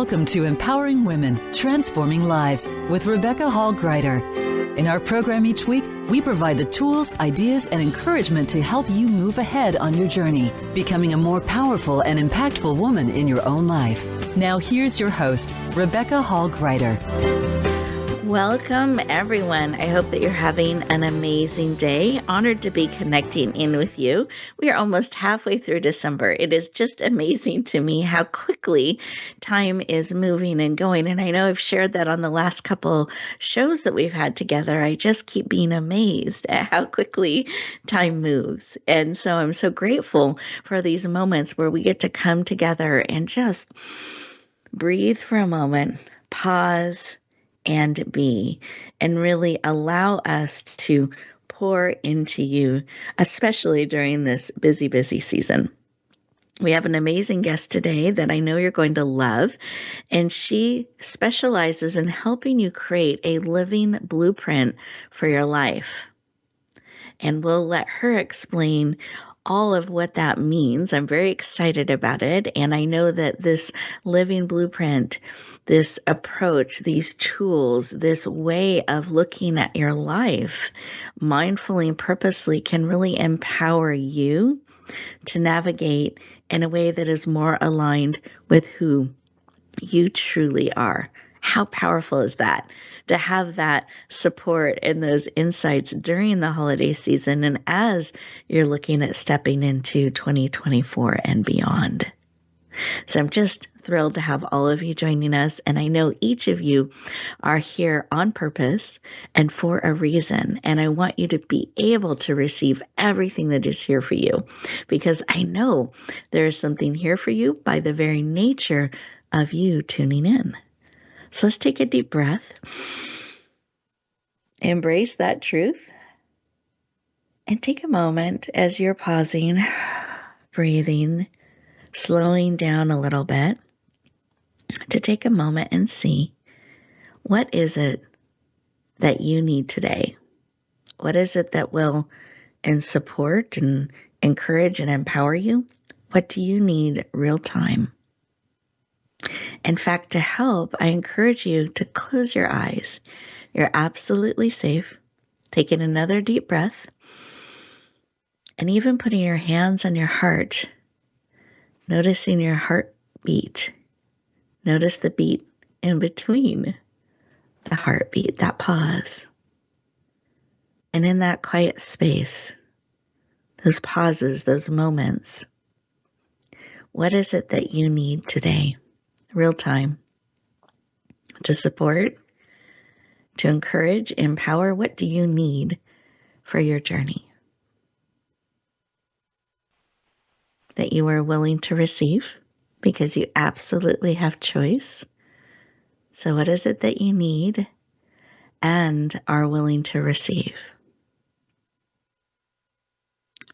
Welcome to Empowering Women, Transforming Lives with Rebecca Hall Gruyter. In our program each week, we provide the tools, ideas, and encouragement to help you move ahead on your journey, becoming a more powerful and impactful woman in your own life. Now here's your host, Rebecca Hall Gruyter. Welcome, everyone. I hope that you're having an amazing day. Honored to be connecting in with you. We are almost halfway through December. It is just amazing to me how quickly time is moving and going. And I know I've shared that on the last couple shows that we've had together. I just keep being amazed at how quickly time moves. And so I'm so grateful for these moments where we get to come together and just breathe for a moment, pause, and be, and really allow us to pour into you, especially during this busy, busy season. We have an amazing guest today that I know you're going to love, and she specializes in helping you create a living blueprint for your life. And we'll let her explain all of what that means. I'm very excited about it. And I know that this living blueprint, this approach, these tools, this way of looking at your life mindfully and purposely can really empower you to navigate in a way that is more aligned with who you truly are. How powerful is that? To have that support and those insights during the holiday season and as you're looking at stepping into 2024 and beyond. So I'm just thrilled to have all of you joining us. And I know each of you are here on purpose and for a reason. And I want you to be able to receive everything that is here for you, because I know there is something here for you by the very nature of you tuning in. So let's take a deep breath, embrace that truth, and take a moment as you're pausing, breathing, slowing down a little bit, to take a moment and see, what is it that you need today? What is it that will support and encourage and empower you? What do you need real time? In fact, to help, I encourage you to close your eyes. You're absolutely safe. Taking another deep breath, and even putting your hands on your heart, noticing your heartbeat. Notice the beat in between the heartbeat, that pause. And in that quiet space, those pauses, those moments, what is it that you need today? Real time, to support, to encourage, empower. What do you need for your journey that you are willing to receive, because you absolutely have choice? So what is it that you need and are willing to receive?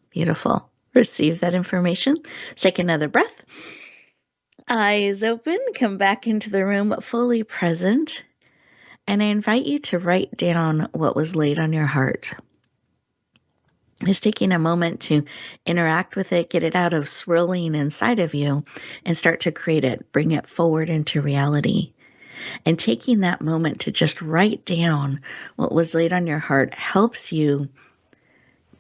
Beautiful. Receive that information. Take another breath. Eyes open, come back into the room fully present, and I invite you to write down what was laid on your heart. Just taking a moment to interact with it, get it out of swirling inside of you, and start to create it, bring it forward into reality. And taking that moment to just write down what was laid on your heart helps you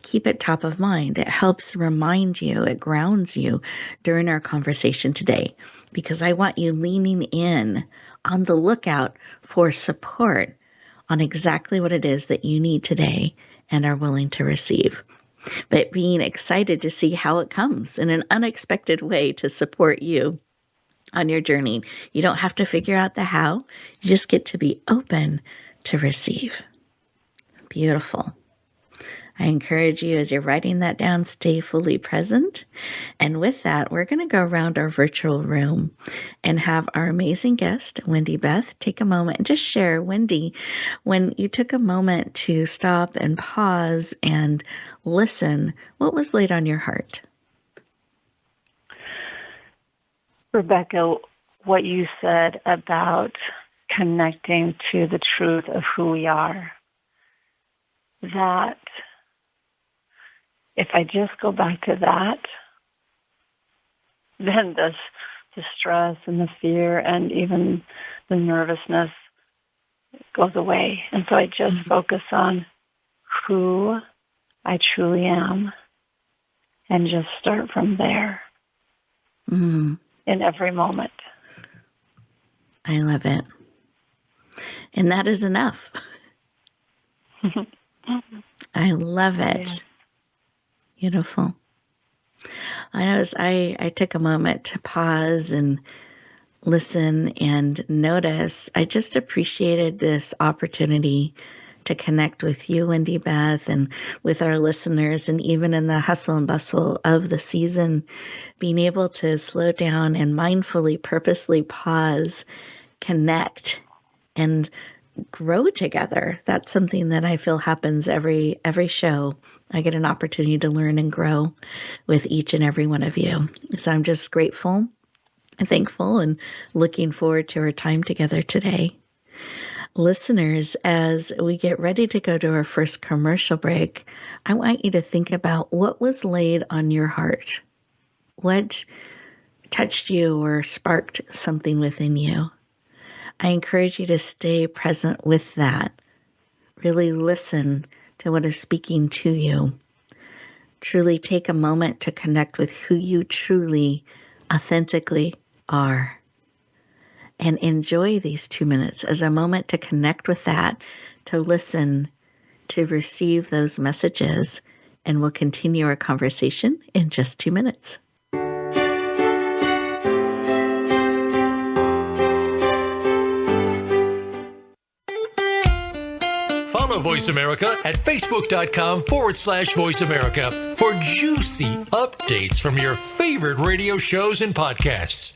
keep it top of mind. It helps remind you, it grounds you during our conversation today, because I want you leaning in on the lookout for support on exactly what it is that you need today and are willing to receive. But being excited to see how it comes in an unexpected way to support you on your journey. You don't have to figure out the how. You just get to be open to receive. Beautiful. I encourage you, as you're writing that down, stay fully present. And with that, we're going to go around our virtual room and have our amazing guest, Wendy Beth, take a moment and just share. Wendy, when you took a moment to stop and pause and listen, what was laid on your heart? Rebecca, what you said about connecting to the truth of who we are, that if I just go back to that, then this the stress and the fear and even the nervousness goes away. And so I just focus on who I truly am and just start from there in every moment. I love it. And that is enough. I love it. Yeah. Beautiful. I took a moment to pause and listen and notice. I just appreciated this opportunity to connect with you, Wendy, Beth, and with our listeners, and even in the hustle and bustle of the season, being able to slow down and mindfully, purposely pause, connect, and grow together. That's something that I feel happens every show. I get an opportunity to learn and grow with each and every one of you. So I'm just grateful and thankful and looking forward to our time together today. Listeners, as we get ready to go to our first commercial break, I want you to think about what was laid on your heart. What touched you or sparked something within you? I encourage you to stay present with that. Really listen to what is speaking to you. Truly take a moment to connect with who you truly, authentically are. And enjoy these 2 minutes as a moment to connect with that, to listen, to receive those messages. And we'll continue our conversation in just 2 minutes. Follow Voice America at Facebook.com/Voice America for juicy updates from your favorite radio shows and podcasts.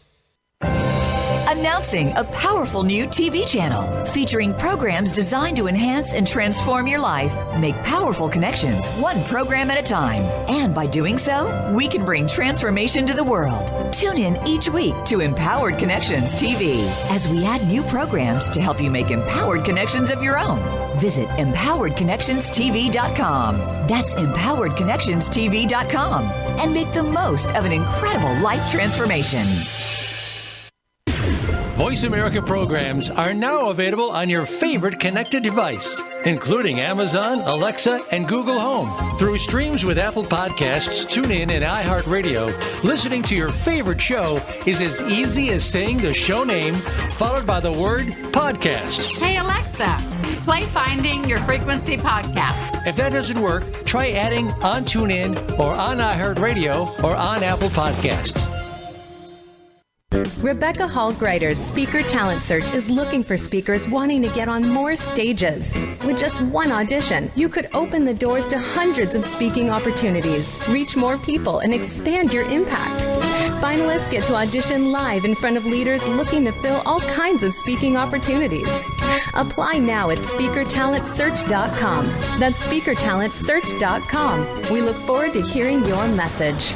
Announcing a powerful new TV channel featuring programs designed to enhance and transform your life. Make powerful connections, one program at a time. And by doing so, we can bring transformation to the world. Tune in each week to Empowered Connections TV as we add new programs to help you make empowered connections of your own. Visit empoweredconnectionstv.com. That's empoweredconnectionstv.com. And make the most of an incredible life transformation. Voice America programs are now available on your favorite connected device, including Amazon, Alexa, and Google Home. Through streams with Apple Podcasts, TuneIn, and iHeartRadio, listening to your favorite show is as easy as saying the show name followed by the word podcast. Hey, Alexa, play Finding Your Frequency podcast. If that doesn't work, try adding on TuneIn or on iHeartRadio or on Apple Podcasts. Rebecca Hall Gruyter's Speaker Talent Search is looking for speakers wanting to get on more stages. With just one audition, you could open the doors to hundreds of speaking opportunities, reach more people, and expand your impact. Finalists get to audition live in front of leaders looking to fill all kinds of speaking opportunities. Apply now at SpeakerTalentSearch.com. That's SpeakerTalentSearch.com. We look forward to hearing your message.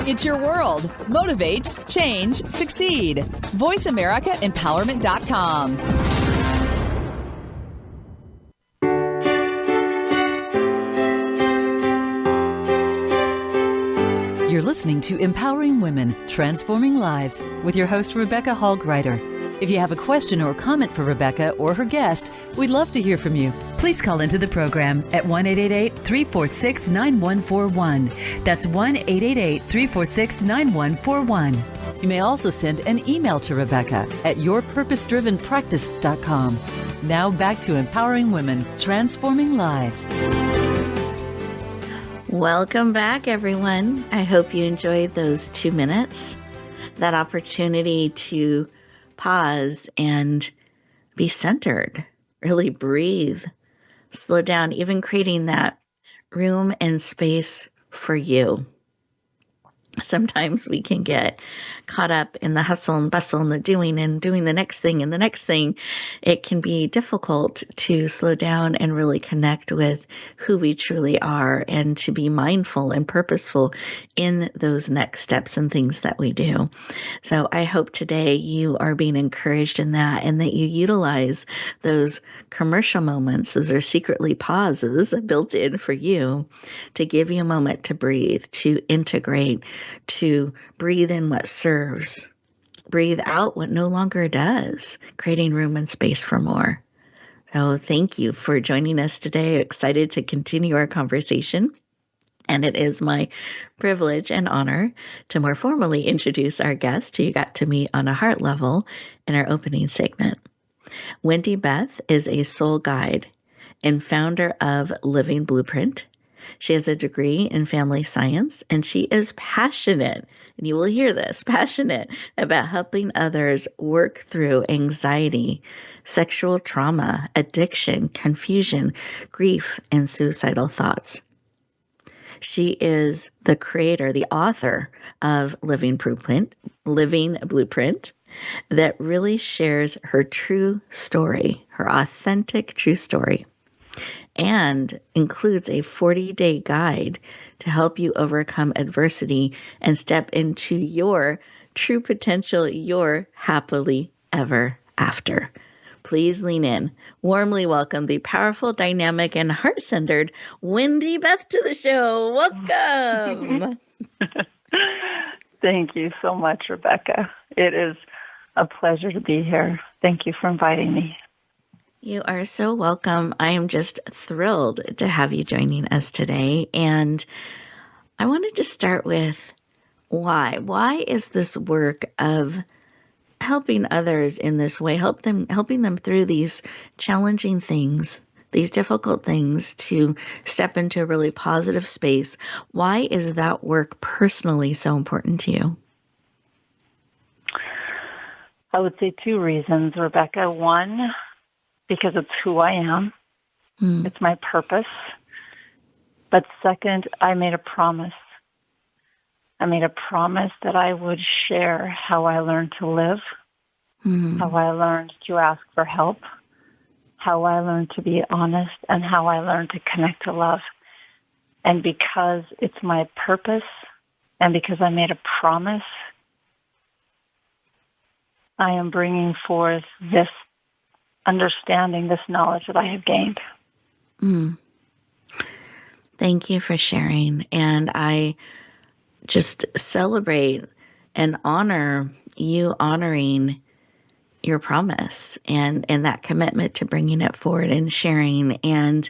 It's your world. Motivate, change, succeed. VoiceAmericaEmpowerment.com. You're listening to Empowering Women, Transforming Lives with your host, Rebecca Hall Gruyter. If you have a question or comment for Rebecca or her guest, we'd love to hear from you. Please call into the program at 1-888-346-9141. That's 1-888-346-9141. You may also send an email to Rebecca at yourpurposedrivenpractice.com. Now back to Empowering Women, Transforming Lives. Welcome back, everyone. I hope you enjoyed those 2 minutes, that opportunity to pause and be centered, really breathe, slow down, even creating that room and space for you. Sometimes we can get caught up in the hustle and bustle and the doing the next thing and the next thing, it can be difficult to slow down and really connect with who we truly are and to be mindful and purposeful in those next steps and things that we do. So I hope today you are being encouraged in that and that you utilize those commercial moments. Those are secretly pauses built in for you to give you a moment to breathe, to integrate, to breathe in what serves, breathe out what no longer does, creating room and space for more. So thank you for joining us today. Excited to continue our conversation. And it is my privilege and honor to more formally introduce our guest who you got to meet on a heart level in our opening segment. Wendy Beth is a soul guide and founder of Living Blueprint. She has a degree in family science, and she is passionate, and you will hear this, passionate about helping others work through anxiety, sexual trauma, addiction, confusion, grief, and suicidal thoughts. She is the creator, the author of Living Blueprint, that really shares her true story, her authentic true story, and includes a 40-day guide to help you overcome adversity and step into your true potential, your happily ever after. Please lean in. Warmly welcome the powerful, dynamic, and heart-centered Wendy Beth to the show. Welcome. Thank you so much, Rebecca. It is a pleasure to be here. Thank you for inviting me. You are so welcome. I am just thrilled to have you joining us today. And I wanted to start with why. Why is this work of helping others in this way, helping them through these challenging things, these difficult things, to step into a really positive space? Why is that work personally so important to you? I would say two reasons, Rebecca. One, because it's who I am. It's my purpose. But second, I made a promise. I made a promise that I would share how I learned to live, how I learned to ask for help, how I learned to be honest, and how I learned to connect to love. And because it's my purpose and because I made a promise, I am bringing forth this understanding, this knowledge that I have gained. Thank you for sharing. And I just celebrate and honor you honoring your promise and that commitment to bringing it forward and sharing and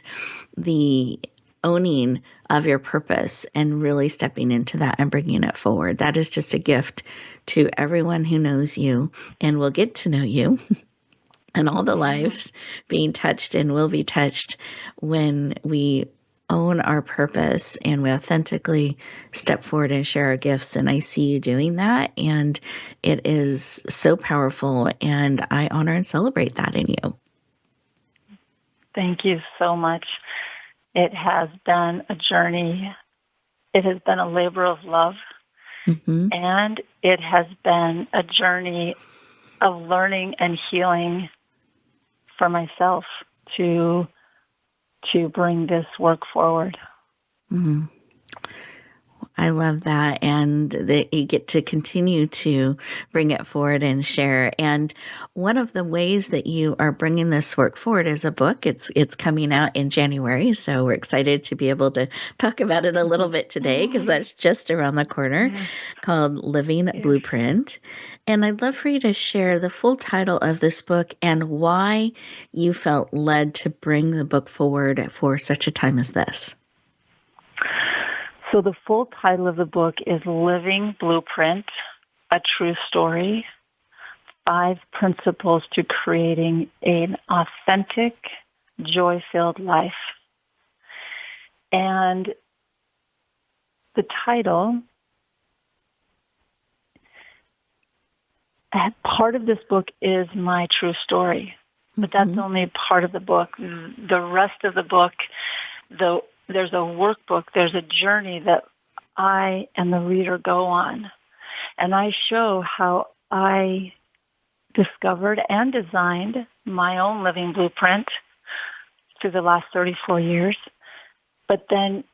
the owning of your purpose and really stepping into that and bringing it forward. That is just a gift to everyone who knows you and will get to know you and all the lives being touched and will be touched when we own our purpose and we authentically step forward and share our gifts. And I see you doing that, and it is so powerful, and I honor and celebrate that in you. Thank you so much. It has been a journey. It has been a labor of love, and it has been a journey of learning and healing for myself to bring this work forward. I love that, and that you get to continue to bring it forward and share. And one of the ways that you are bringing this work forward is a book. It's coming out in January, so we're excited to be able to talk about it a little bit today because that's just around the corner, called Living Blueprint. And I'd love for you to share the full title of this book and why you felt led to bring the book forward for such a time as this. So the full title of the book is Living Blueprint, A True Story, 5 Principles to Creating an Authentic, Joy-Filled Life. And the title, part of this book is my true story, but that's only part of the book. The rest of the book, there's a workbook, there's a journey that I and the reader go on. And I show how I discovered and designed my own living blueprint through the last 34 years. But then,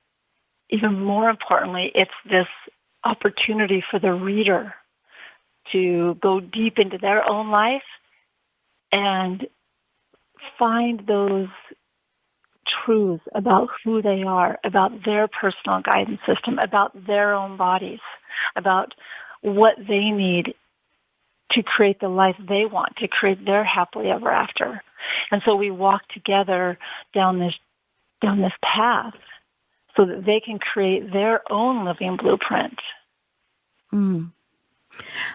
even more importantly, it's this opportunity for the reader to go deep into their own life and find those truths about who they are, about their personal guidance system, about their own bodies, about what they need to create the life they want, to create their happily ever after. And so we walk together down this path so that they can create their own living blueprint.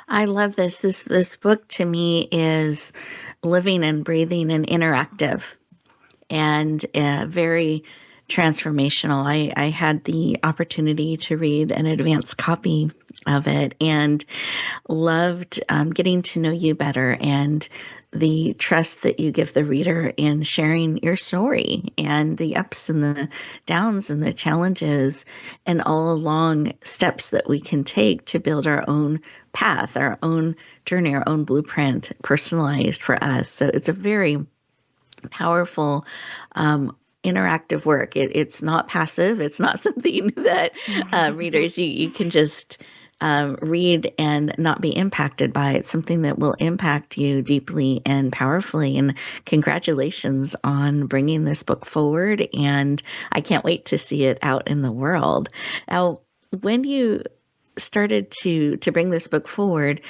I love this. This book to me is living and breathing and interactive, and very transformational. I had the opportunity to read an advanced copy of it and loved getting to know you better and the trust that you give the reader in sharing your story and the ups and the downs and the challenges and all along steps that we can take to build our own path, our own journey, our own blueprint personalized for us. So it's a very powerful, interactive work. It's not passive. It's not something that readers, you can just read and not be impacted by. It's something that will impact you deeply and powerfully. And congratulations on bringing this book forward. And I can't wait to see it out in the world. Now, when you started to bring this book forward,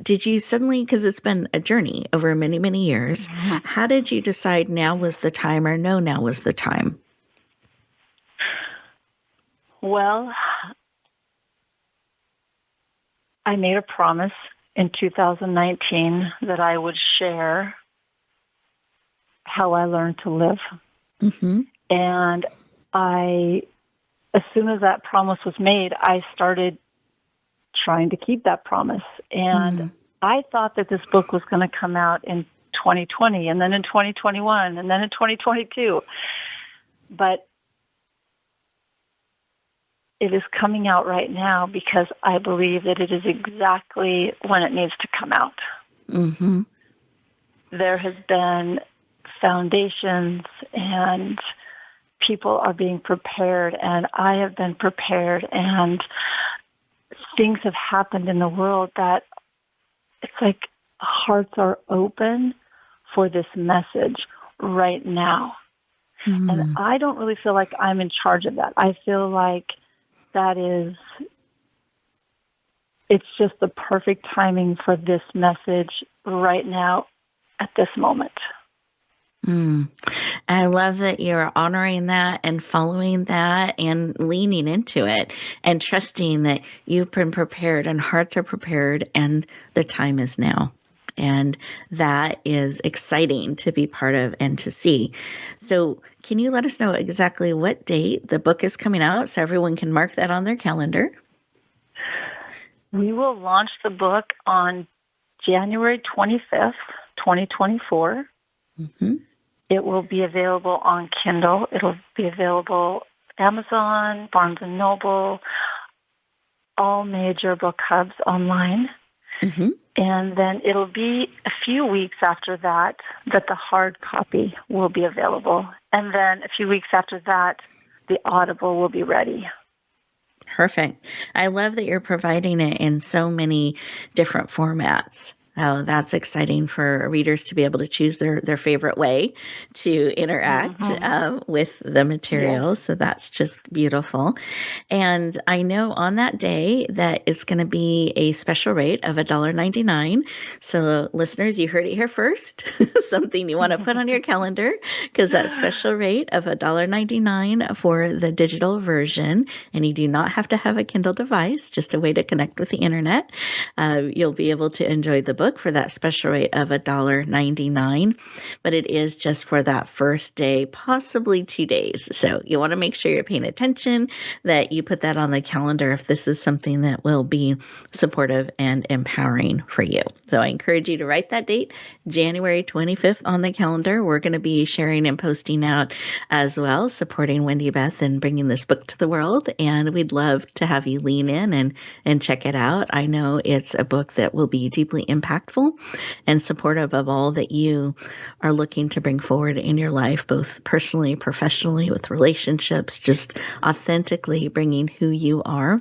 did you suddenly, because it's been a journey over many, many years, how did you decide now was the time, or no, now was the time? Well, I made a promise in 2019 that I would share how I learned to live. And as soon as that promise was made, I started trying to keep that promise. And I thought that this book was going to come out in 2020 and then in 2021 and then in 2022. But it is coming out right now because I believe that it is exactly when it needs to come out. There has been foundations and people are being prepared, and I have been prepared, and things have happened in the world that it's like hearts are open for this message right now. And I don't really feel like I'm in charge of that. I feel like it's just the perfect timing for this message right now at this moment. I love that you're honoring that and following that and leaning into it and trusting that you've been prepared and hearts are prepared and the time is now. And that is exciting to be part of and to see. So can you let us know exactly what date the book is coming out so everyone can mark that on their calendar? We will launch the book on January 25th, 2024. It will be available on Kindle. It'll be available Amazon, Barnes & Noble, all major book hubs online. And then it'll be a few weeks after that the hard copy will be available. And then a few weeks after that, the Audible will be ready. Perfect. I love that you're providing it in so many different formats. Oh, that's exciting for readers to be able to choose their favorite way to interact with the materials. So that's just beautiful. And I know on that day that it's going to be a special rate of $1.99. So listeners, you heard it here first. Something you want to put on your calendar, because that special rate of $1.99 for the digital version, and you do not have to have a Kindle device, just a way to connect with the internet. You'll be able to enjoy the book book for that special rate of $1.99, but it is just for that first day, possibly 2 days. So you want to make sure you're paying attention, that you put that on the calendar if this is something that will be supportive and empowering for you. So I encourage you to write that date, January 25th on the calendar. We're going to be sharing and posting out as well, supporting Wendy, Beth, and bringing this book to the world. And we'd love to have you lean in and check it out. I know it's a book that will be deeply impactful and supportive of all that you are looking to bring forward in your life, both personally, professionally, with relationships, just authentically bringing who you are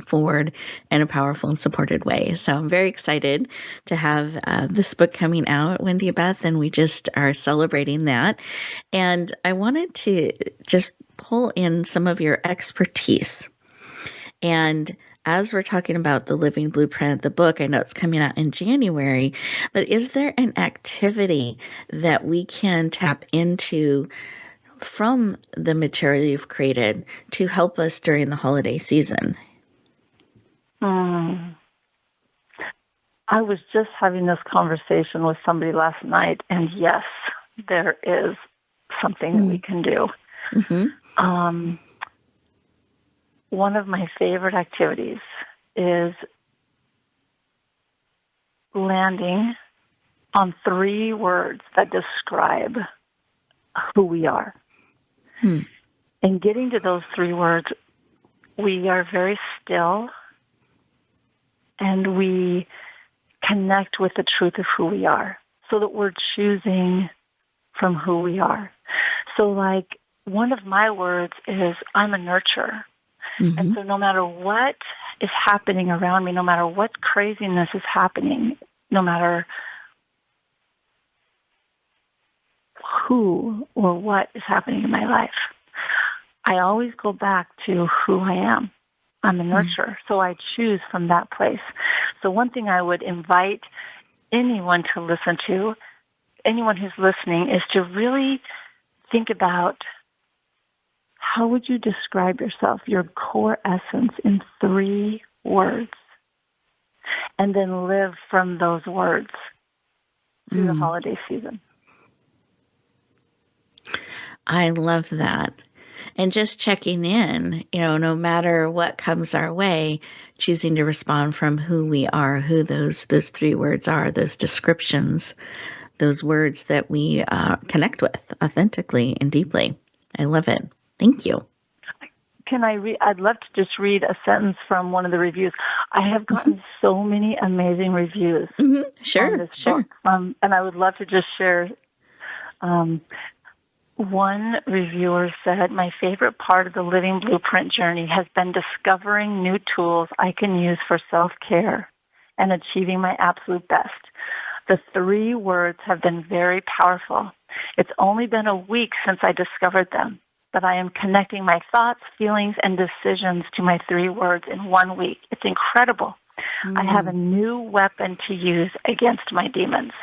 forward in a powerful and supported way. So I'm very excited to have this book coming out, Wendy, Beth, and we just are celebrating that. And I wanted to just pull in some of your expertise. And as we're talking about the Living Blueprint, the book, I know it's coming out in January, but is there an activity that we can tap into from the material you've created to help us during the holiday season? I was just having this conversation with somebody last night, and yes, there is something that we can do. Mm-hmm. One of my favorite activities is landing on 3 words that describe who we are. And getting to those 3 words, we are very still, and we connect with the truth of who we are, so that we're choosing from who we are. So like one of my words is I'm a nurturer. Mm-hmm. And so no matter what is happening around me, no matter what craziness is happening, no matter who or what is happening in my life, I always go back to who I am. I'm a nurturer, so I choose from that place. So one thing I would invite anyone to listen to, anyone who's listening, is to really think about how would you describe yourself, your core essence, in 3 words, and then live from those words through the holiday season. I love that. And just checking in, no matter what comes our way, choosing to respond from who we are, who those 3 words are, those descriptions, those words that we connect with authentically and deeply. I love it. Thank you. Can I read? I'd love to just read a sentence from one of the reviews. I have gotten so many amazing reviews on this book. And I would love to just share. One reviewer said, my favorite part of the Living Blueprint journey has been discovering new tools I can use for self-care and achieving my absolute best. The 3 words have been very powerful. It's only been a week since I discovered them, but I am connecting my thoughts, feelings, and decisions to my 3 words in 1 week. It's incredible. I have a new weapon to use against my demons.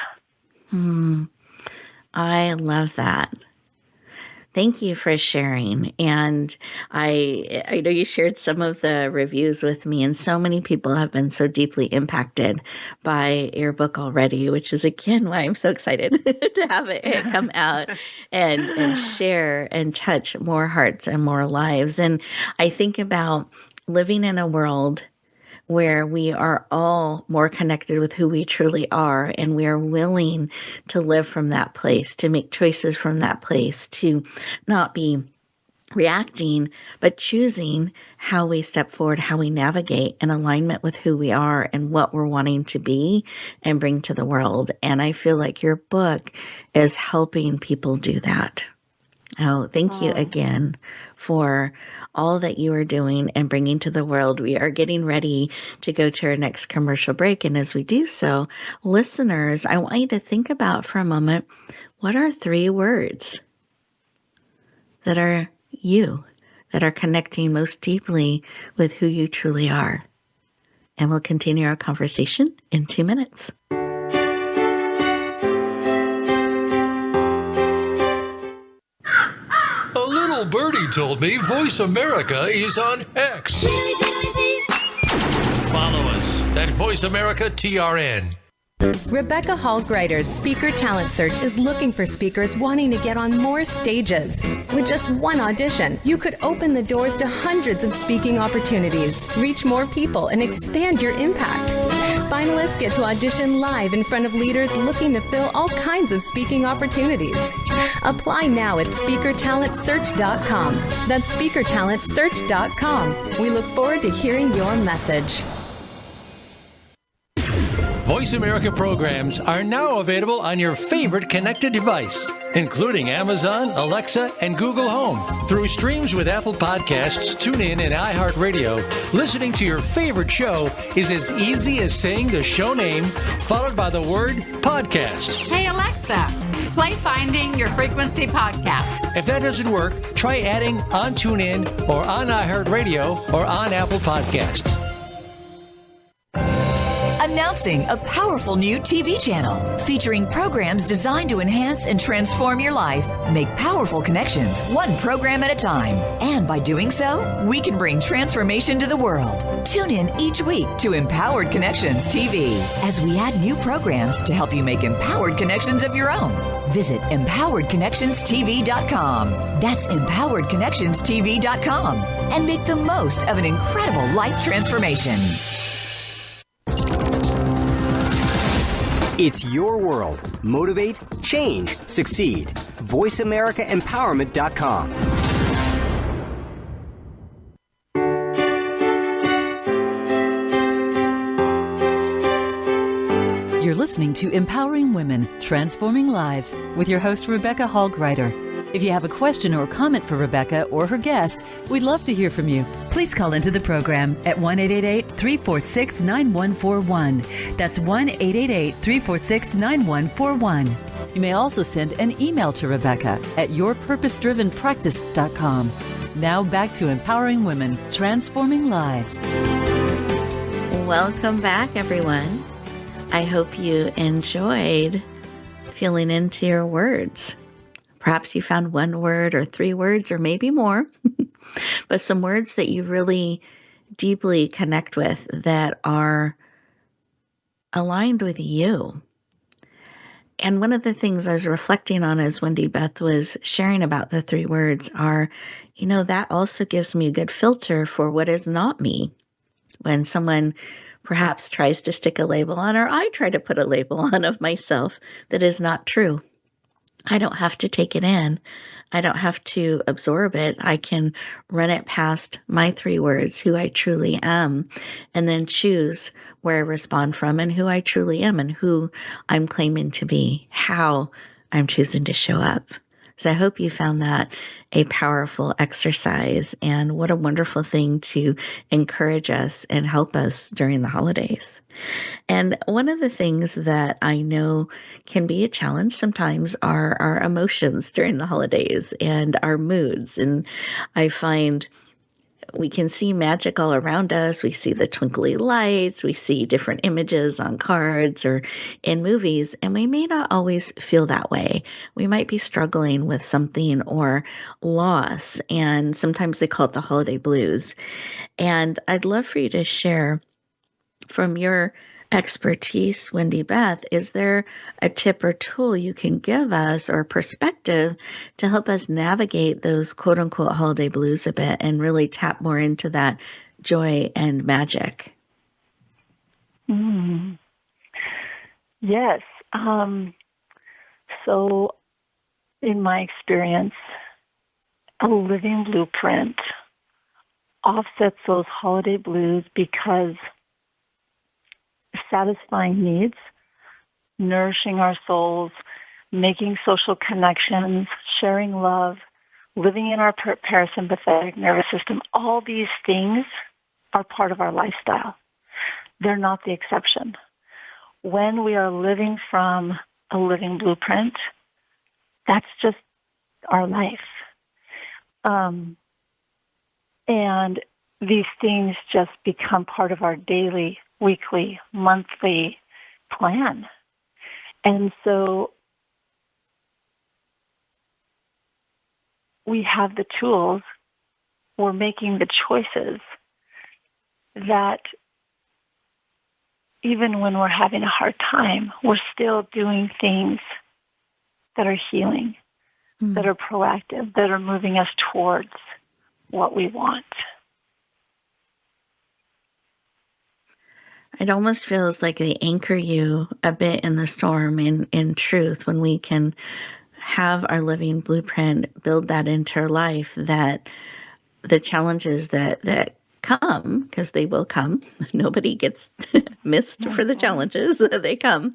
I love that. Thank you for sharing. And I know you shared some of the reviews with me, and so many people have been so deeply impacted by your book already, which is, again, why I'm so excited to have it come out and share and touch more hearts and more lives. And I think about living in a world where we are all more connected with who we truly are, and we are willing to live from that place, to make choices from that place, to not be reacting, but choosing how we step forward, how we navigate in alignment with who we are and what we're wanting to be and bring to the world. And I feel like your book is helping people do that. Oh, thank you again for all that you are doing and bringing to the world. We are getting ready to go to our next commercial break. And as we do so, listeners, I want you to think about for a moment, what are 3 words that are you, that are connecting most deeply with who you truly are? And we'll continue our conversation in 2 minutes. Birdie told me Voice America is on X. Follow us at Voice America TRN. Rebecca Hall Gruyter's Speaker Talent Search is looking for speakers wanting to get on more stages. With just one audition, you could open the doors to hundreds of speaking opportunities, reach more people, and expand your impact. Finalists get to audition live in front of leaders looking to fill all kinds of speaking opportunities. Apply now at speakertalentsearch.com. That's speakertalentsearch.com. We look forward to hearing your message. Voice America programs are now available on your favorite connected device, including Amazon, Alexa, and Google Home. Through streams with Apple Podcasts, TuneIn, and iHeartRadio, listening to your favorite show is as easy as saying the show name followed by the word podcast. Hey, Alexa, play Finding Your Frequency podcast. If that doesn't work, try adding on TuneIn or on iHeartRadio or on Apple Podcasts. Announcing a powerful new TV channel featuring programs designed to enhance and transform your life. Make powerful connections, one program at a time. And by doing so, we can bring transformation to the world. Tune in each week to Empowered Connections TV as we add new programs to help you make empowered connections of your own. Visit empoweredconnectionstv.com. That's empoweredconnectionstv.com. And make the most of an incredible life transformation. It's your world. Motivate, change, succeed. VoiceAmericaEmpowerment.com. You're listening to Empowering Women, Transforming Lives with your host, Rebecca Hall Gruyter. If you have a question or comment for Rebecca or her guest, we'd love to hear from you. Please call into the program at 1-888-346-9141. That's 1-888-346-9141. You may also send an email to Rebecca at yourpurposedrivenpractice.com. Now back to Empowering Women, Transforming Lives. Welcome back, everyone. I hope you enjoyed feeling into your words. Perhaps you found one word or three words or maybe more, but some words that you really deeply connect with that are aligned with you. And one of the things I was reflecting on as Wendy Beth was sharing about the three words are, that also gives me a good filter for what is not me. When someone perhaps tries to stick a label on, or I try to put a label on of myself that is not true. I don't have to take it in. I don't have to absorb it. I can run it past my three words, who I truly am, and then choose where I respond from and who I truly am and who I'm claiming to be, how I'm choosing to show up. So I hope you found that a powerful exercise, and what a wonderful thing to encourage us and help us during the holidays. And one of the things that I know can be a challenge sometimes are our emotions during the holidays and our moods. And I find we can see magic all around us. We see the twinkly lights. We see different images on cards or in movies, and we may not always feel that way. We might be struggling with something or loss, and sometimes they call it the holiday blues. And I'd love for you to share from your expertise, Wendy Beth, is there a tip or tool you can give us or perspective to help us navigate those quote unquote holiday blues a bit and really tap more into that joy and magic? Yes. So in my experience, a living blueprint offsets those holiday blues because satisfying needs, nourishing our souls, making social connections, sharing love, living in our parasympathetic nervous system, all these things are part of our lifestyle. They're not the exception. When we are living from a living blueprint, that's just our life. And these things just become part of our daily, weekly, monthly plan. And so we have the tools, we're making the choices that even when we're having a hard time, we're still doing things that are healing, that are proactive, that are moving us towards what we want. It almost feels like they anchor you a bit in the storm in truth when we can have our living blueprint, build that into our life, that the challenges that come, because they will come. Nobody gets missed for the challenges. They come.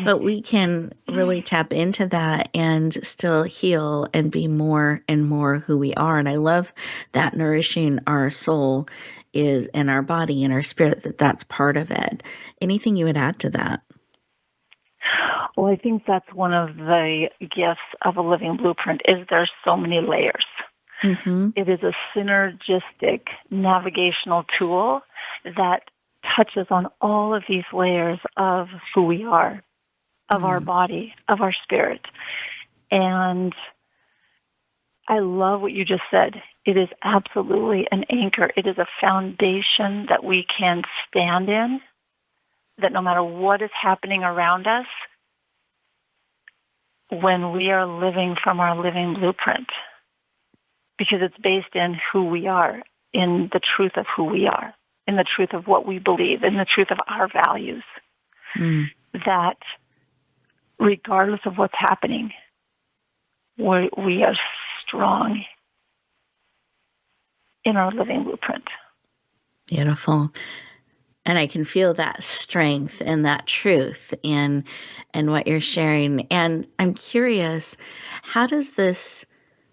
But we can really tap into that and still heal and be more and more who we are. And I love that nourishing our soul is in our body and our spirit, that's part of it. Anything you would add to that? Well, I think that's one of the gifts of a living blueprint is there's so many layers. It is a synergistic navigational tool that touches on all of these layers of who we are, of our body, of our spirit. And I love what you just said. It is absolutely an anchor. It is a foundation that we can stand in, that no matter what is happening around us, when we are living from our living blueprint, because it's based in who we are, in the truth of who we are, in the truth of what we believe, in the truth of our values, that regardless of what's happening, we are strong in our living blueprint. Beautiful. And I can feel that strength and that truth in what you're sharing. And I'm curious, how does this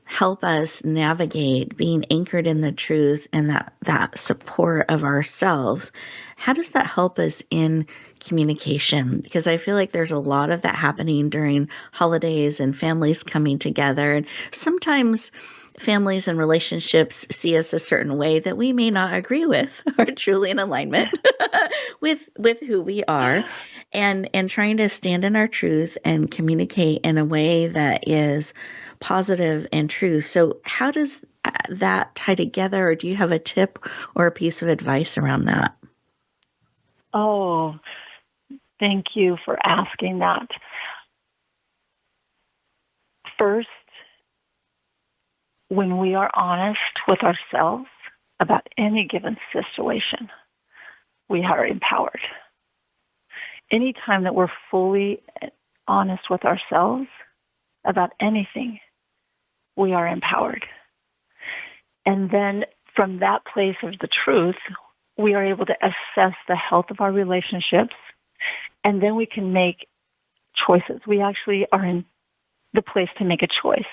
help us navigate being anchored in the truth and that support of ourselves? How does that help us in communication? Because I feel like there's a lot of that happening during holidays and families coming together. And sometimes families and relationships see us a certain way that we may not agree with or truly in alignment with who we are, and trying to stand in our truth and communicate in a way that is positive and true. So how does that tie together, or do you have a tip or a piece of advice around that? Oh, thank you for asking that. First, when we are honest with ourselves about any given situation, we are empowered. Anytime that we're fully honest with ourselves about anything, we are empowered. And then from that place of the truth, we are able to assess the health of our relationships, and then we can make choices. We actually are in the place to make a choice.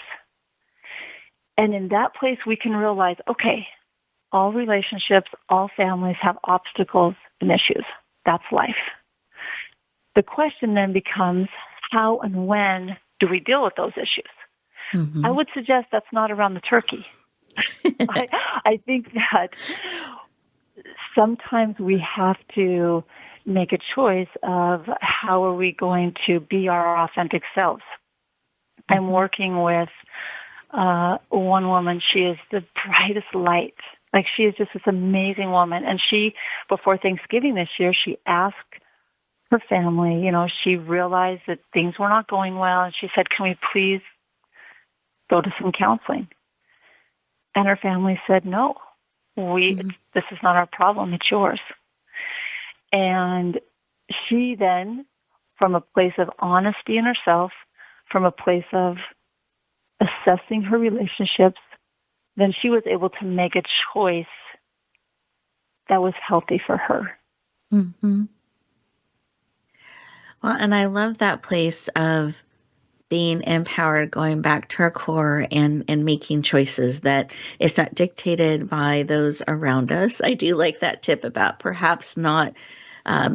And in that place, we can realize, okay, all relationships, all families have obstacles and issues. That's life. The question then becomes, how and when do we deal with those issues? I would suggest that's not around the turkey. I think that sometimes we have to make a choice of how are we going to be our authentic selves. I'm working with one woman. She is the brightest light. Like, she is just this amazing woman. And she, before Thanksgiving this year, she asked her family, she realized that things were not going well. And she said, can we please go to some counseling? And her family said, no, this is not our problem. It's yours. And she then, from a place of honesty in herself, from a place of assessing her relationships, then she was able to make a choice that was healthy for her. Well, and I love that place of being empowered, going back to our core and making choices that it's not dictated by those around us. I do like that tip about perhaps not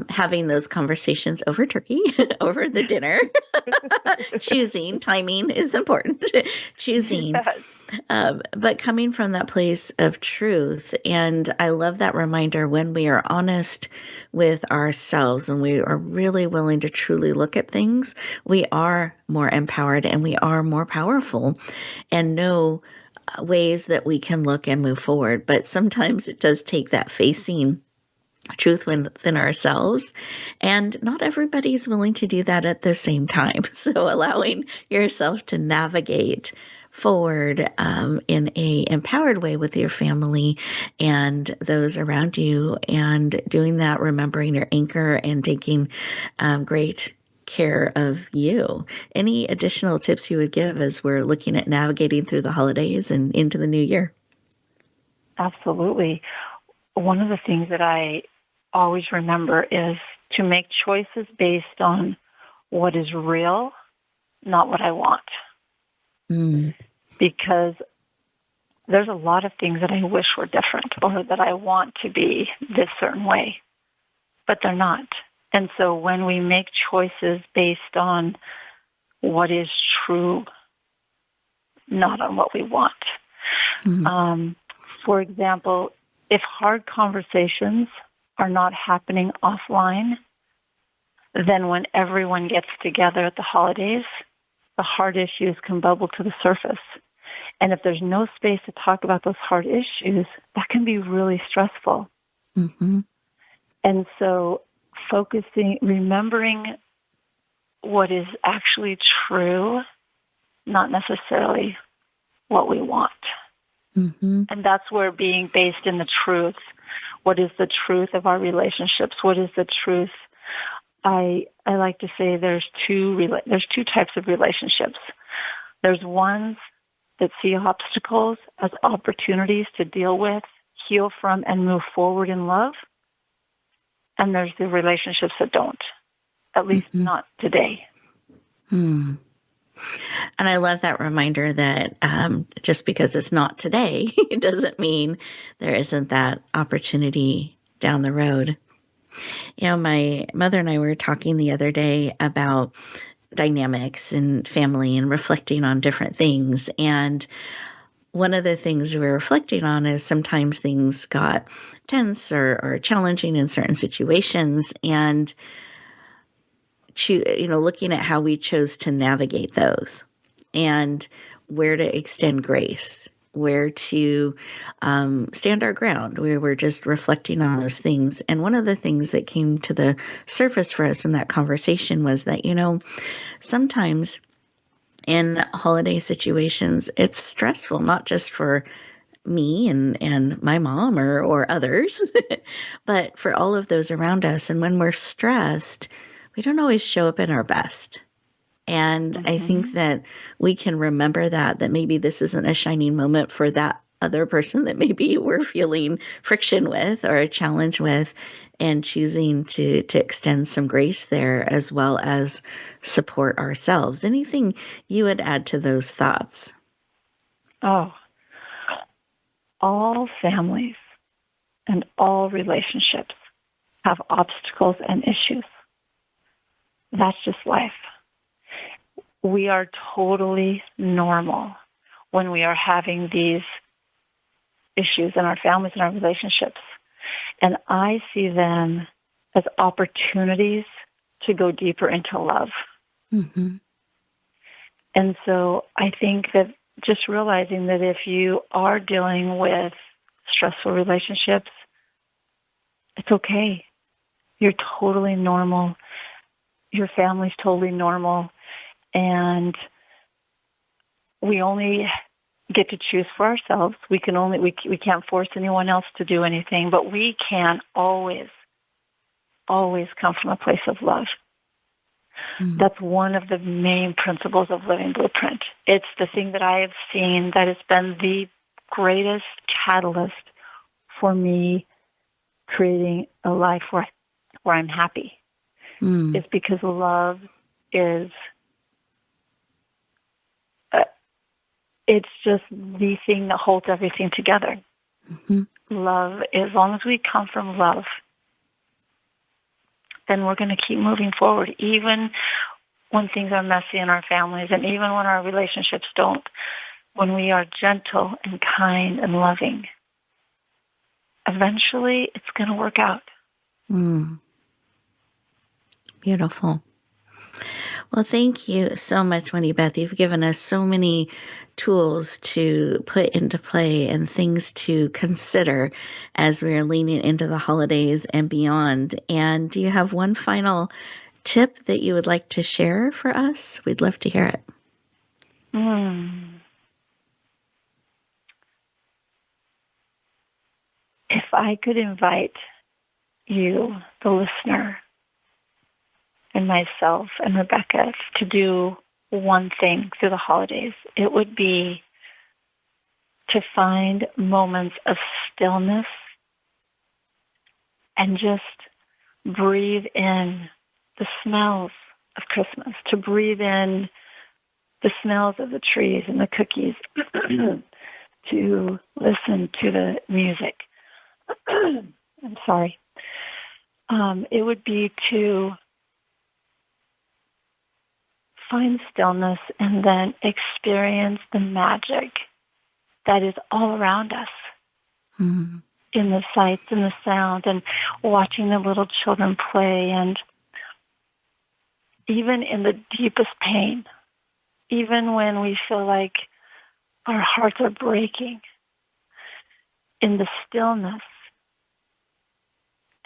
having those conversations over turkey, over the dinner. Choosing, timing is important. Choosing. But coming from that place of truth. And I love that reminder, when we are honest with ourselves and we are really willing to truly look at things, we are more empowered and we are more powerful and know ways that we can look and move forward. But sometimes it does take that facing truth within ourselves. And not everybody's willing to do that at the same time. So allowing yourself to navigate forward in a empowered way with your family and those around you, and doing that, remembering your anchor and taking great care of you. Any additional tips you would give as we're looking at navigating through the holidays and into the new year? Absolutely. One of the things that I always remember is to make choices based on what is real, not what I want. Because there's a lot of things that I wish were different, or that I want to be this certain way, but they're not. And so when we make choices based on what is true, not on what we want. For example, if hard conversations are not happening offline, then when everyone gets together at the holidays, the hard issues can bubble to the surface. And if there's no space to talk about those hard issues, that can be really stressful. And so remembering what is actually true, not necessarily what we want. And that's where being based in the truth. What is the truth of our relationships? What is the truth? I like to say there's two types of relationships. There's ones that see obstacles as opportunities to deal with, heal from, and move forward in love. And there's the relationships that don't, at least not today. And I love that reminder that just because it's not today, it doesn't mean there isn't that opportunity down the road. You know, my mother and I were talking the other day about dynamics and family and reflecting on different things. And one of the things we were reflecting on is sometimes things got tense or challenging in certain situations, and looking at how we chose to navigate those and where to extend grace, where to stand our ground. We were just reflecting on those things. And one of the things that came to the surface for us in that conversation was that, sometimes in holiday situations, it's stressful, not just for me and my mom or others, but for all of those around us. And when we're stressed, we don't always show up in our best. And I think that we can remember that maybe this isn't a shining moment for that other person that maybe we're feeling friction with or a challenge with, and choosing to extend some grace there as well as support ourselves. Anything you would add to those thoughts? Oh, all families and all relationships have obstacles and issues. That's just life. We are totally normal when we are having these issues in our families and our relationships. And I see them as opportunities to go deeper into love. And so I think that just realizing that if you are dealing with stressful relationships, it's okay. You're totally normal. Your family's totally normal. And we only get to choose for ourselves. We can't force anyone else to do anything, but we can always come from a place of love. That's one of the main principles of Living Blueprint. It's the thing that I have seen that has been the greatest catalyst for me creating a life where I'm happy. It's because love is, it's just the thing that holds everything together. Love, as long as we come from love, then we're going to keep moving forward, even when things are messy in our families and even when our relationships don't. When we are gentle and kind and loving, eventually it's going to work out. Beautiful. Well, thank you so much, Wendy Beth. You've given us so many tools to put into play and things to consider as we are leaning into the holidays and beyond. And do you have one final tip that you would like to share for us? We'd love to hear it. If I could invite you, the listener, and myself and Rebecca to do one thing through the holidays, it would be to find moments of stillness and just breathe in the smells of Christmas, to breathe in the smells of the trees and the cookies, to listen to the music. I'm sorry. It would be to find stillness and then experience the magic that is all around us in the sights and the sounds, and watching the little children play, and even in the deepest pain, even when we feel like our hearts are breaking, in the stillness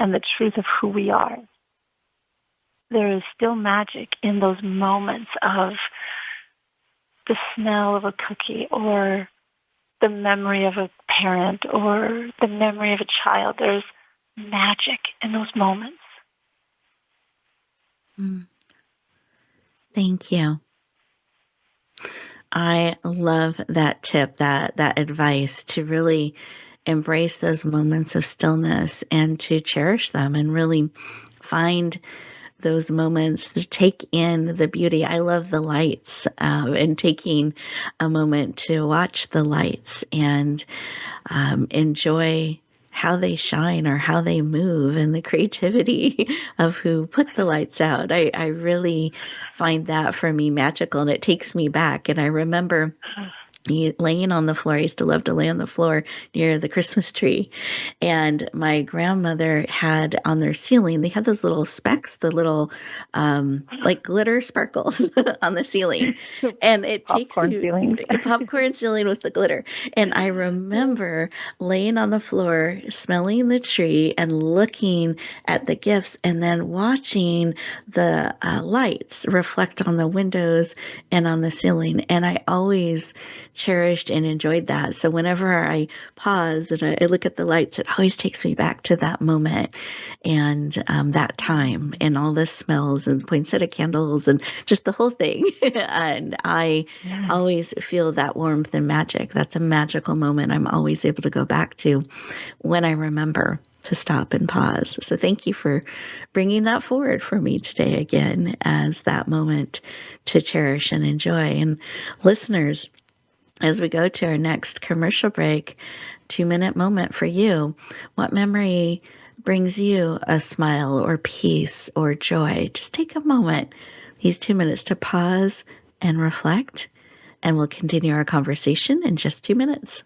and the truth of who we are, there is still magic in those moments of the smell of a cookie, or the memory of a parent, or the memory of a child. There's magic in those moments. Thank you. I love that tip, that advice, to really embrace those moments of stillness and to cherish them and really find those moments to take in the beauty. I love the lights, and taking a moment to watch the lights and enjoy how they shine or how they move, and the creativity of who put the lights out. I really find that, for me, magical, and it takes me back. And I remember laying on the floor. I used to love to lay on the floor near the Christmas tree. And my grandmother had on their ceiling, they had those little specks, the little like glitter sparkles on the ceiling. And it takes you popcorn ceiling with the glitter. And I remember laying on the floor, smelling the tree and looking at the gifts, and then watching the lights reflect on the windows and on the ceiling. And I always cherished and enjoyed that. So whenever I pause and I look at the lights, it always takes me back to that moment and that time, and all the smells and poinsettia candles and just the whole thing. And I always feel that warmth and magic. That's a magical moment I'm always able to go back to when I remember to stop and pause. So thank you for bringing that forward for me today again as that moment to cherish and enjoy. And listeners, as we go to our next commercial break, 2-minute moment for you. What memory brings you a smile or peace or joy? Just take a moment, these 2 minutes, to pause and reflect, and we'll continue our conversation in just 2 minutes.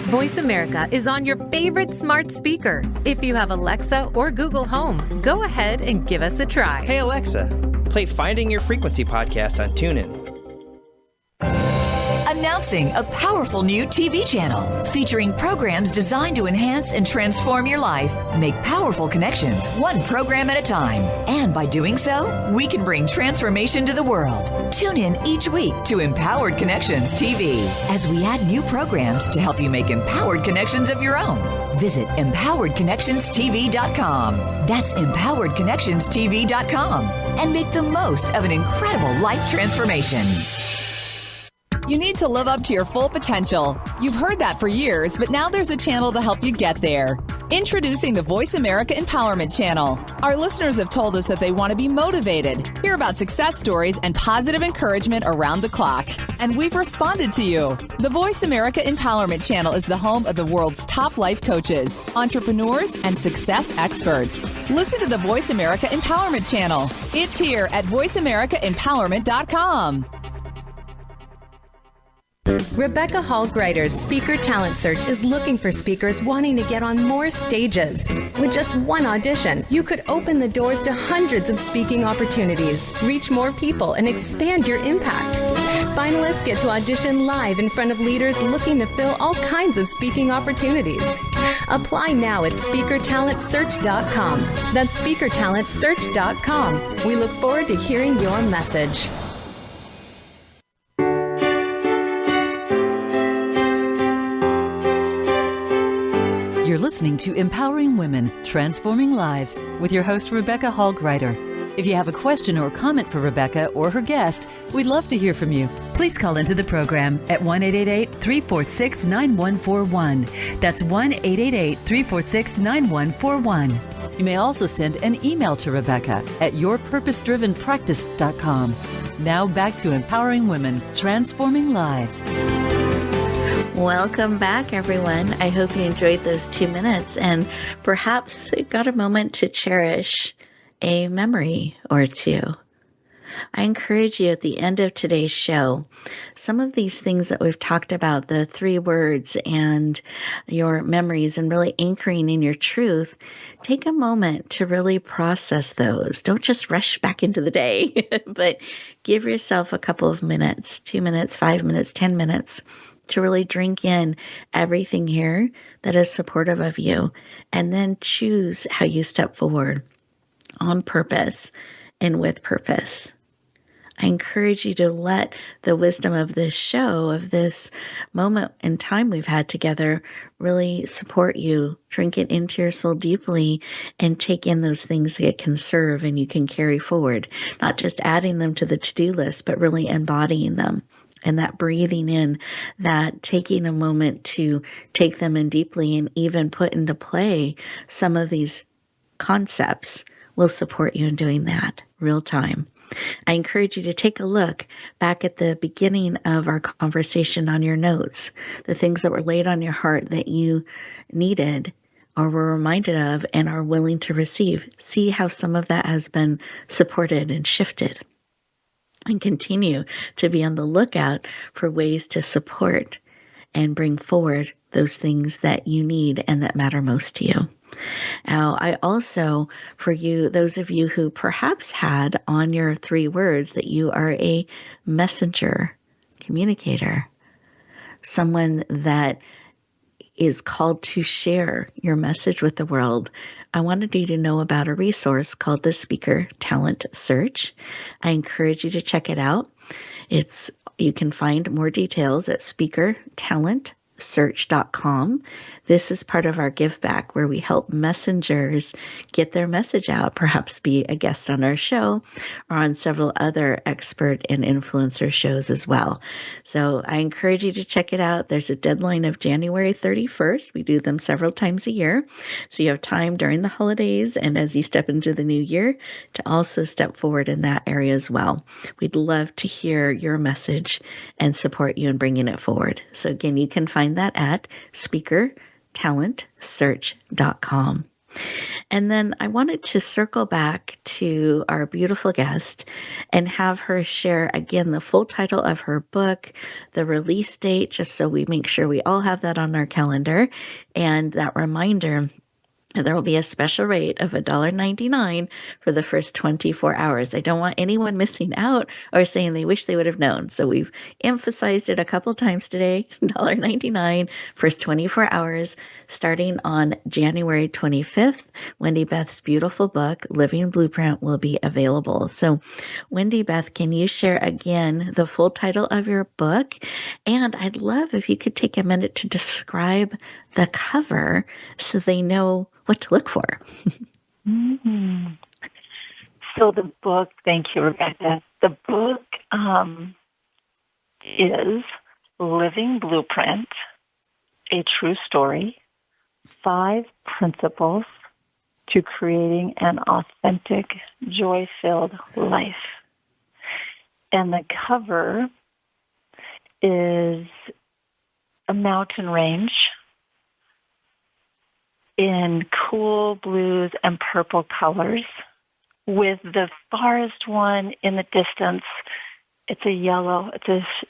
Voice America is on your favorite smart speaker. If you have Alexa or Google Home, go ahead and give us a try. Hey Alexa, play Finding Your Frequency podcast on TuneIn. Announcing a powerful new TV channel featuring programs designed to enhance and transform your life. Make powerful connections, one program at a time. And by doing so, we can bring transformation to the world. Tune in each week to Empowered Connections TV as we add new programs to help you make empowered connections of your own. Visit empoweredconnectionstv.com. That's empoweredconnectionstv.com. And make the most of an incredible life transformation. You need to live up to your full potential. You've heard that for years, but now there's a channel to help you get there. Introducing the Voice America Empowerment Channel. Our listeners have told us that they want to be motivated, hear about success stories, and positive encouragement around the clock. And we've responded to you. The Voice America Empowerment Channel is the home of the world's top life coaches, entrepreneurs, and success experts. Listen to the Voice America Empowerment Channel. It's here at voiceamericaempowerment.com. Rebecca Hall Gruyter's Speaker Talent Search is looking for speakers wanting to get on more stages. With just one audition, you could open the doors to hundreds of speaking opportunities, reach more people, and expand your impact. Finalists get to audition live in front of leaders looking to fill all kinds of speaking opportunities. Apply now at speakertalentsearch.com. That's speakertalentsearch.com. We look forward to hearing your message. You're listening to Empowering Women, Transforming Lives with your host, Rebecca Hall Gruyter. If you have a question or comment for Rebecca or her guest, we'd love to hear from you. Please call into the program at 1-888-346-9141. That's 1-888-346-9141. You may also send an email to Rebecca at yourpurposedrivenpractice.com. Now back to Empowering Women, Transforming Lives. Welcome back, everyone. I hope you enjoyed those 2 minutes and perhaps got a moment to cherish a memory or two. I encourage you at the end of today's show, some of these things that we've talked about, the 3 words and your memories and really anchoring in your truth, take a moment to really process those. Don't just rush back into the day, but give yourself a couple of minutes, 2 minutes, 5 minutes, 10 minutes to really drink in everything here that is supportive of you, and then choose how you step forward on purpose and with purpose. I encourage you to let the wisdom of this show, of this moment in time we've had together, really support you. Drink it into your soul deeply and take in those things that can serve and you can carry forward, not just adding them to the to-do list, but really embodying them. And that breathing in, that taking a moment to take them in deeply and even put into play some of these concepts will support you in doing that real time. I encourage you to take a look back at the beginning of our conversation on your notes, the things that were laid on your heart that you needed or were reminded of and are willing to receive. See how some of that has been supported and shifted. And continue to be on the lookout for ways to support and bring forward those things that you need and that matter most to you. Now, I also, for you, those of you who perhaps had on your 3 words that you are a messenger, communicator, someone that is called to share your message with the world, I wanted you to know about a resource called the Speaker Talent Search. I encourage you to check it out. You can find more details at speakertalentsearch.com. This is part of our give back where we help messengers get their message out, perhaps be a guest on our show or on several other expert and influencer shows as well. So I encourage you to check it out. There's a deadline of January 31st. We do them several times a year. So you have time during the holidays and as you step into the new year to also step forward in that area as well. We'd love to hear your message and support you in bringing it forward. So again, you can find that at speakertalentsearch.com. And then I wanted to circle back to our beautiful guest and have her share again the full title of her book, the release date, just so we make sure we all have that on our calendar, and that reminder. There will be a special rate of $1.99 for the first 24 hours. I don't want anyone missing out or saying they wish they would have known. So we've emphasized it a couple times today, $1.99, first 24 hours, starting on January 25th. Wendy Beth's beautiful book, Living Blueprint, will be available. So Wendy Beth, can you share again the full title of your book? And I'd love if you could take a minute to describe the cover so they know what to look for. Mm-hmm. So the book, thank you, Rebecca. The book is Living Blueprint, a True Story, 5 Principles to Creating an Authentic, Joy-Filled Life. And the cover is a mountain range in cool blues and purple colors, with the farthest one in the distance It's a yellow. It's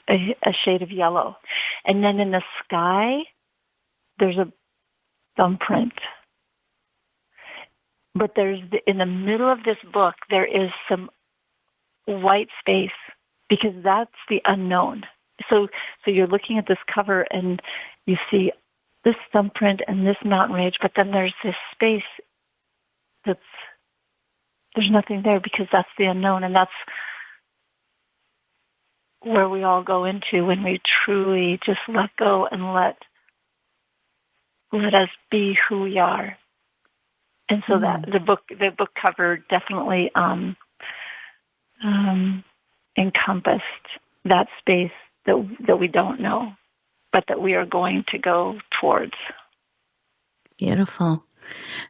a shade of yellow. And then in the sky, there's a thumbprint. But in the middle of this book, there is some white space because that's the unknown. So you're looking at this cover and you see this thumbprint and this mountain range, but then there's this space there's nothing there because that's the unknown, and that's where we all go into when we truly just let go and let us be who we are. And so that the book cover definitely encompassed that space that we don't know, but that we are going to go towards. Beautiful.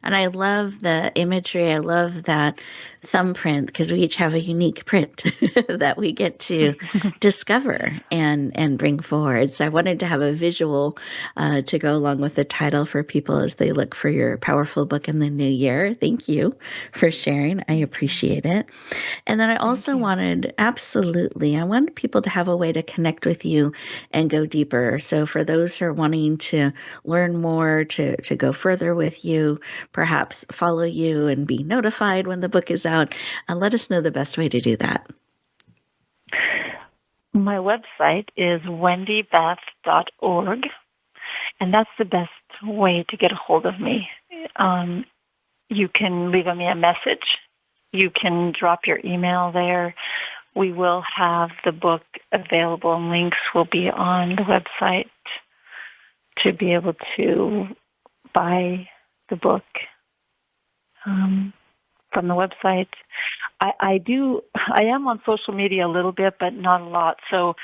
And I love the imagery. I love that thumbprint because we each have a unique print that we get to discover and bring forward. So I wanted to have a visual to go along with the title for people as they look for your powerful book in the new year. Thank you for sharing. I appreciate it. And then I also wanted people to have a way to connect with you and go deeper. So for those who are wanting to learn more, to go further with you, perhaps follow you and be notified when the book is out, let us know the best way to do that. My website is wendybeth.org, and that's the best way to get a hold of me. You can leave me a message. You can drop your email there. We will have the book available, and links will be on the website to be able to buy the book from the website. I am on social media a little bit, but not a lot. So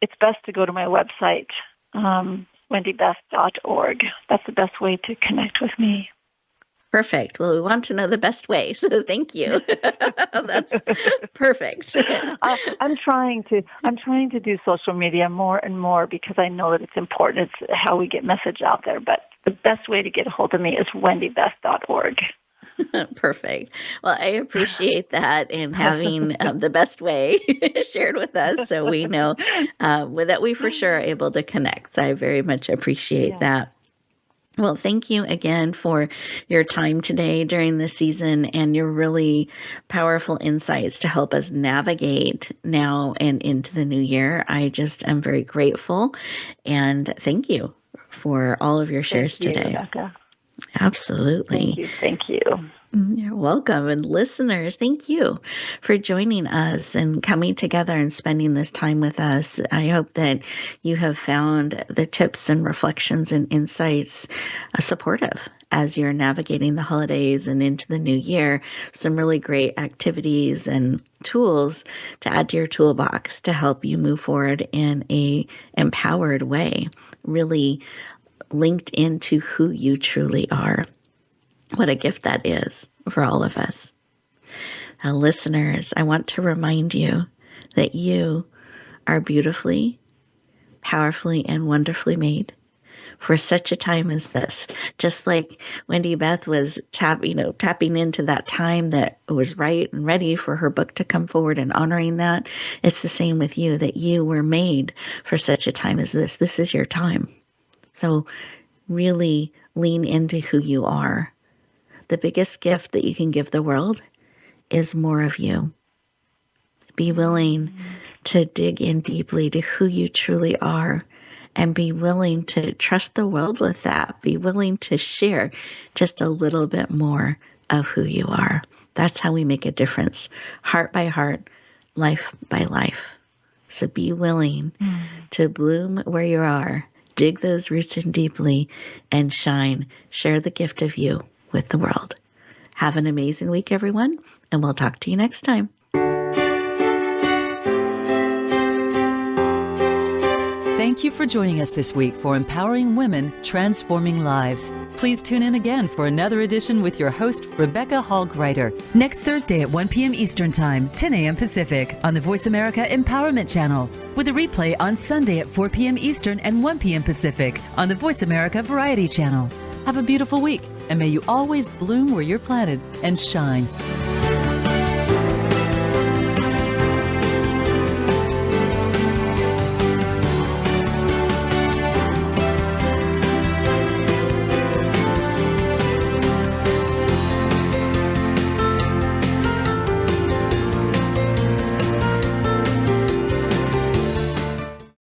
it's best to go to my website, wendybeth.org. That's the best way to connect with me. Perfect. Well, we want to know the best way, so thank you. That's perfect. I'm trying to do social media more and more because I know that it's important. It's how we get message out there. But the best way to get a hold of me is wendybeth.org. Perfect. Well, I appreciate that and having the best way shared with us so we know that we for sure are able to connect. So I very much appreciate that. Well, thank you again for your time today during this season and your really powerful insights to help us navigate now and into the new year. I just am very grateful and thank you for all of your shares today. Rebecca. Absolutely. Thank you. You're welcome. And listeners, thank you for joining us and coming together and spending this time with us. I hope that you have found the tips and reflections and insights supportive as you're navigating the holidays and into the new year. Some really great activities and tools to add to your toolbox to help you move forward in a empowered way, really linked into who you truly are. What a gift that is for all of us. Now, listeners, I want to remind you that you are beautifully, powerfully, and wonderfully made for such a time as this. Just like Wendy Beth was tapping into that time that was right and ready for her book to come forward and honoring that, it's the same with you, that you were made for such a time as this. This is your time. So really lean into who you are. The biggest gift that you can give the world is more of you. Be willing to dig in deeply to who you truly are and be willing to trust the world with that. Be willing to share just a little bit more of who you are. That's how we make a difference, heart by heart, life by life. So be willing to bloom where you are, dig those roots in deeply, and shine. Share the gift of you with the world. Have an amazing week, everyone, and we'll talk to you next time. Thank you for joining us this week for Empowering Women, Transforming Lives. Please tune in again for another edition with your host, Rebecca Hall Gruyter, next Thursday at 1 p.m. Eastern Time, 10 a.m. Pacific, on the Voice America Empowerment Channel, with a replay on Sunday at 4 p.m. Eastern and 1 p.m. Pacific on the Voice America Variety Channel. Have a beautiful week, and may you always bloom where you're planted and shine.